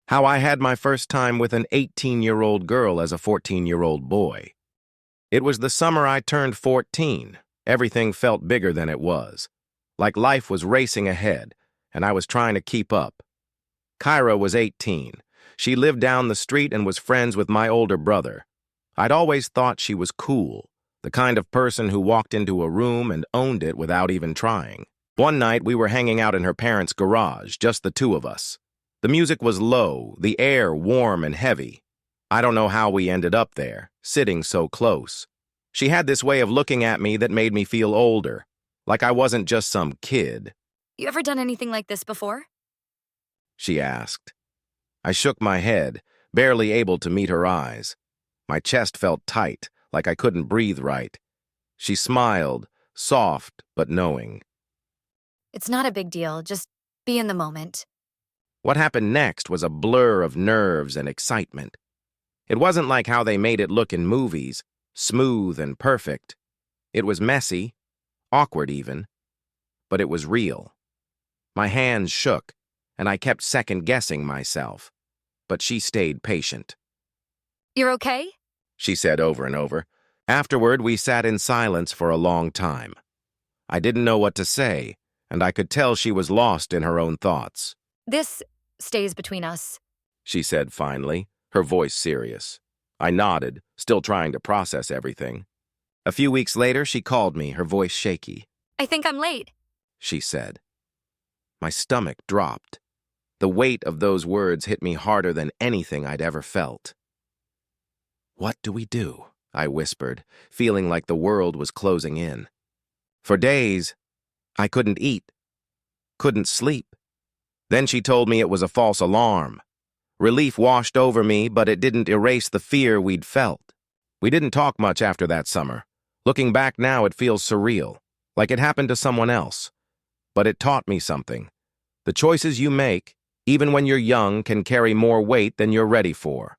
How I had my first time with an 18-year-old girl as a 14-year-old boy. It was the summer I turned 14. Everything felt bigger than it was. Like life was racing ahead, and I was trying to keep up. Kyra was 18. She lived down the street and was friends with my older brother. I'd always thought she was cool, the kind of person who walked into a room and owned it without even trying. One night, we were hanging out in her parents' garage, just the two of us. The music was low, the air warm and heavy. I don't know how we ended up there, sitting so close. She had this way of looking at me that made me feel older, like I wasn't just some kid. You ever done anything like this before? She asked. I shook my head, barely able to meet her eyes. My chest felt tight, like I couldn't breathe right. She smiled, soft but knowing. It's not a big deal, just be in the moment. What happened next was a blur of nerves and excitement. It wasn't like how they made it look in movies, smooth and perfect. It was messy, awkward even, but it was real. My hands shook, and I kept second-guessing myself, but she stayed patient. You're okay? She said over and over. Afterward, we sat in silence for a long time. I didn't know what to say, and I could tell she was lost in her own thoughts. This stays between us. She said finally, her voice serious. I nodded, still trying to process everything. A few weeks later, she called me, her voice shaky. I think I'm late. She said. My stomach dropped. The weight of those words hit me harder than anything I'd ever felt. What do we do? I whispered, feeling like the world was closing in. For days, I couldn't eat, couldn't sleep. Then she told me it was a false alarm. Relief washed over me, but it didn't erase the fear we'd felt. We didn't talk much after that summer. Looking back now, it feels surreal, like it happened to someone else. But it taught me something. The choices you make, even when you're young, can carry more weight than you're ready for.